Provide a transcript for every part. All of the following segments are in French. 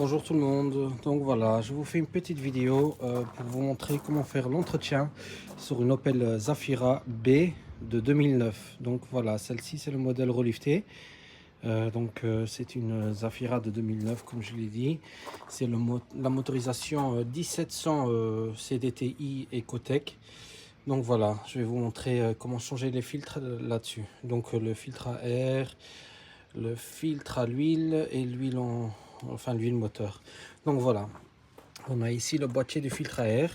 Bonjour tout le monde, donc voilà, je vous fais une petite vidéo pour vous montrer comment faire l'entretien sur une Opel Zafira B de 2009. Donc voilà, celle-ci c'est le modèle relifté, c'est une Zafira de 2009 comme je l'ai dit. C'est la motorisation 1700 CDTI Ecotec. Donc voilà, je vais vous montrer comment changer les filtres là-dessus. Donc le filtre à air, le filtre à l'huile et l'huile l'huile moteur. Donc voilà, on a ici le boîtier du filtre à air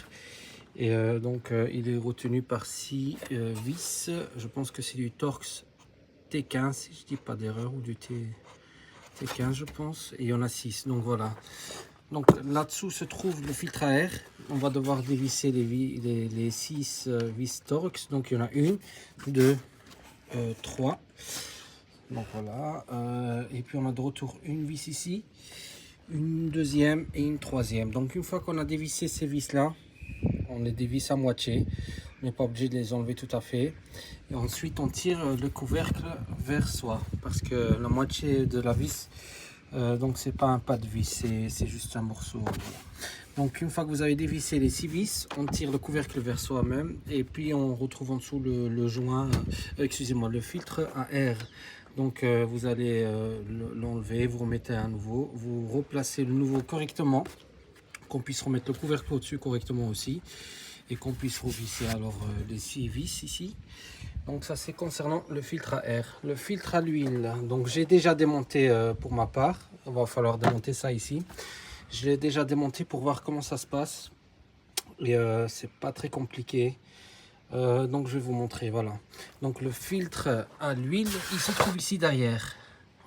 et il est retenu par 6 vis. Je pense que c'est du Torx T15 si je dis pas d'erreur, ou du T15 je pense, et il y en a 6. Donc voilà, donc là-dessous se trouve le filtre à air. On va devoir dévisser les 6 vis Torx. Donc il y en a 1, 2, 3. Donc voilà, et puis on a de retour une vis ici, une deuxième et une troisième. Donc une fois qu'on a dévissé ces vis là, on les dévisse à moitié, on n'est pas obligé de les enlever tout à fait. Et ensuite on tire le couvercle vers soi, parce que la moitié de la vis, donc c'est pas un pas de vis, c'est juste un morceau. Voilà. Donc une fois que vous avez dévissé les 6 vis, on tire le couvercle vers soi-même et puis on retrouve en dessous le joint, excusez-moi, le filtre à air. Donc vous allez l'enlever, vous remettez un nouveau, vous replacez le nouveau correctement, qu'on puisse remettre le couvercle au-dessus correctement aussi, et qu'on puisse revisser alors les 6 vis ici. Donc ça c'est concernant le filtre à air. Le filtre à l'huile, donc j'ai déjà démonté pour ma part, il va falloir démonter ça ici. Je l'ai déjà démonté pour voir comment ça se passe, et c'est pas très compliqué. Donc je vais vous montrer, voilà. Donc le filtre à l'huile, il se trouve ici derrière.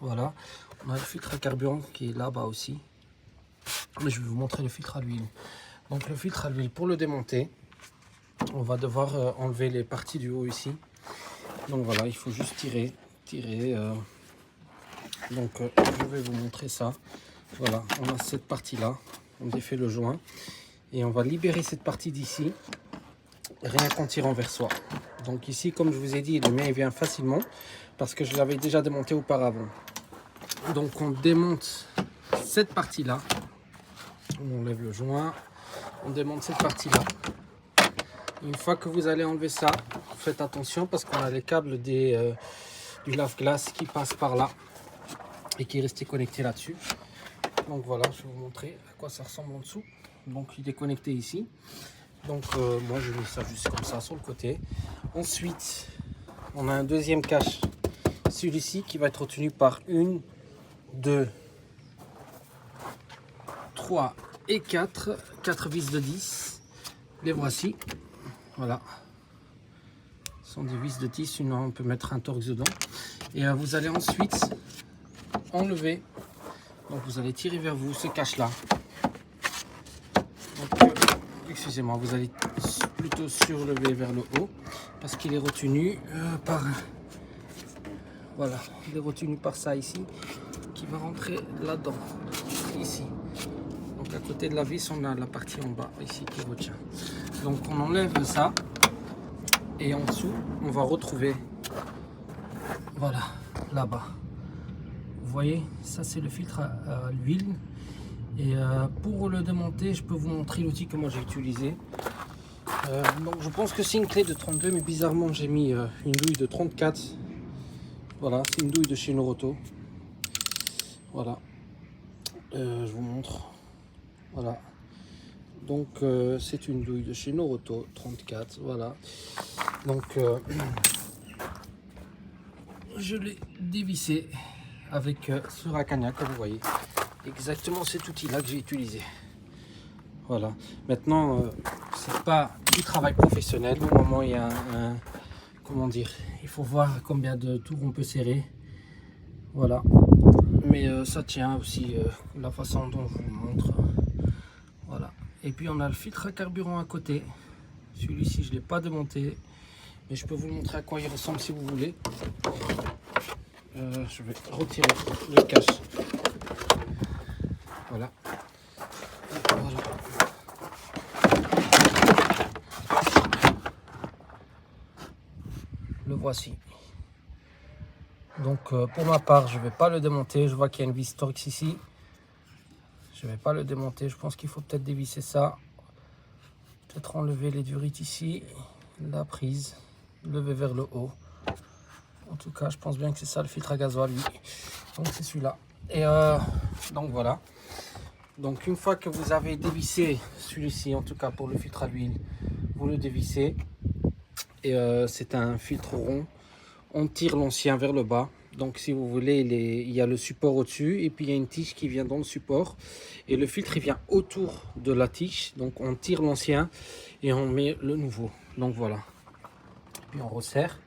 Voilà, on a le filtre à carburant qui est là-bas aussi. Mais je vais vous montrer le filtre à l'huile. Donc le filtre à l'huile, pour le démonter, on va devoir enlever les parties du haut ici. Donc voilà, il faut juste tirer. Je vais vous montrer ça. Voilà, on a cette partie-là. On défait le joint. Et on va libérer cette partie d'ici, rien qu'en tirant vers soi. Donc ici, comme je vous ai dit, le mien il vient facilement parce que je l'avais déjà démonté auparavant. Donc on démonte cette partie là, on enlève le joint, on démonte cette partie là. Une fois que vous allez enlever ça, faites attention parce qu'on a les câbles du lave-glace qui passent par là et qui est resté connecté là-dessus. Donc voilà, je vais vous montrer à quoi ça ressemble en dessous. Donc il est connecté ici. Donc moi je mets ça juste comme ça sur le côté. Ensuite on a un deuxième cache, celui-ci qui va être retenu par 1, 2, 3 et 4 vis de 10. Les voici, voilà, ce sont des vis de 10, sinon on peut mettre un Torx dedans. Et vous allez ensuite enlever, donc vous allez tirer vers vous ce cache là. Excusez-moi, vous allez plutôt surlever vers le haut parce qu'il est retenu voilà, il est retenu par ça ici qui va rentrer là-dedans, ici. Donc à côté de la vis, on a la partie en bas ici qui retient. Donc on enlève ça et en dessous, on va retrouver, voilà, là-bas. Vous voyez, ça c'est le filtre à l'huile. Et pour le démonter, je peux vous montrer l'outil que moi j'ai utilisé. Donc je pense que c'est une clé de 32, mais bizarrement j'ai mis une douille de 34. Voilà, c'est une douille de chez Noroto. Voilà, je vous montre. Voilà, donc c'est une douille de chez Noroto 34. Voilà, donc je l'ai dévissé avec ce racagnac, comme vous voyez. Exactement cet outil là que j'ai utilisé. Voilà, maintenant c'est pas du travail professionnel. Au moment il y a comment dire, il faut voir combien de tours on peut serrer. Voilà, mais ça tient aussi la façon dont je vous le montre. Voilà, et puis on a le filtre à carburant à côté. Celui-ci je l'ai pas démonté, mais je peux vous montrer à quoi il ressemble si vous voulez. Je vais retirer le cache. Voilà. Voilà. Le voici. Donc pour ma part, je ne vais pas le démonter. Je vois qu'il y a une vis Torx ici. Je vais pas le démonter. Je pense qu'il faut peut-être dévisser ça. Peut-être enlever les durites ici. La prise. Lever vers le haut. En tout cas, je pense bien que c'est ça le filtre à gasoil, lui. Donc c'est celui-là. Et donc voilà. Donc une fois que vous avez dévissé celui-ci, en tout cas pour le filtre à l'huile, vous le dévissez. Et c'est un filtre rond. On tire l'ancien vers le bas. Donc si vous voulez, il y a le support au-dessus et puis il y a une tige qui vient dans le support. Et le filtre il vient autour de la tige. Donc on tire l'ancien et on met le nouveau. Donc voilà. Et puis on resserre.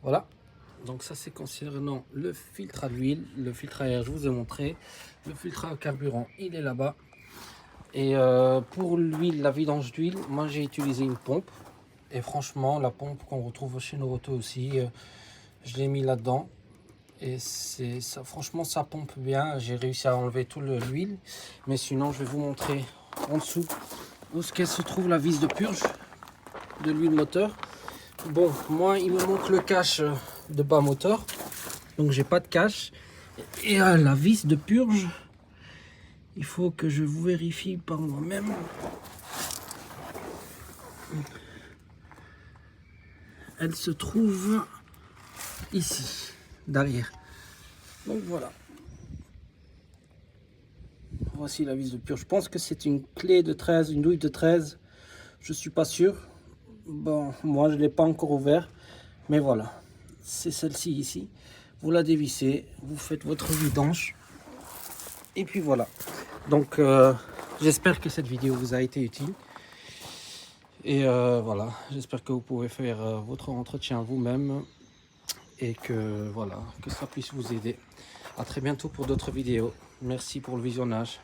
Voilà. Donc ça c'est concernant le filtre à l'huile. Le filtre à air, je vous ai montré. Le filtre à carburant, il est là-bas. Et pour l'huile, la vidange d'huile, moi j'ai utilisé une pompe. Et franchement, la pompe qu'on retrouve chez Noroto aussi, je l'ai mis là-dedans. Et c'est ça, franchement, ça pompe bien. J'ai réussi à enlever tout l'huile. Mais sinon, je vais vous montrer en dessous où se trouve la vis de purge de l'huile moteur. Bon, moi, il me manque le cache de bas moteur. Donc, j'ai pas de cache. Et la vis de purge, il faut que je vous vérifie par moi-même. Elle se trouve ici, derrière. Donc voilà. Voici la vis de purge. Je pense que c'est une clé de 13, une douille de 13. Je suis pas sûr. Bon, moi je ne l'ai pas encore ouvert. Mais voilà. C'est celle-ci ici. Vous la dévissez. Vous faites votre vidange. Et puis voilà. Donc j'espère que cette vidéo vous a été utile. Et voilà, j'espère que vous pouvez faire votre entretien vous-même et que voilà, que ça puisse vous aider. À très bientôt pour d'autres vidéos. Merci pour le visionnage.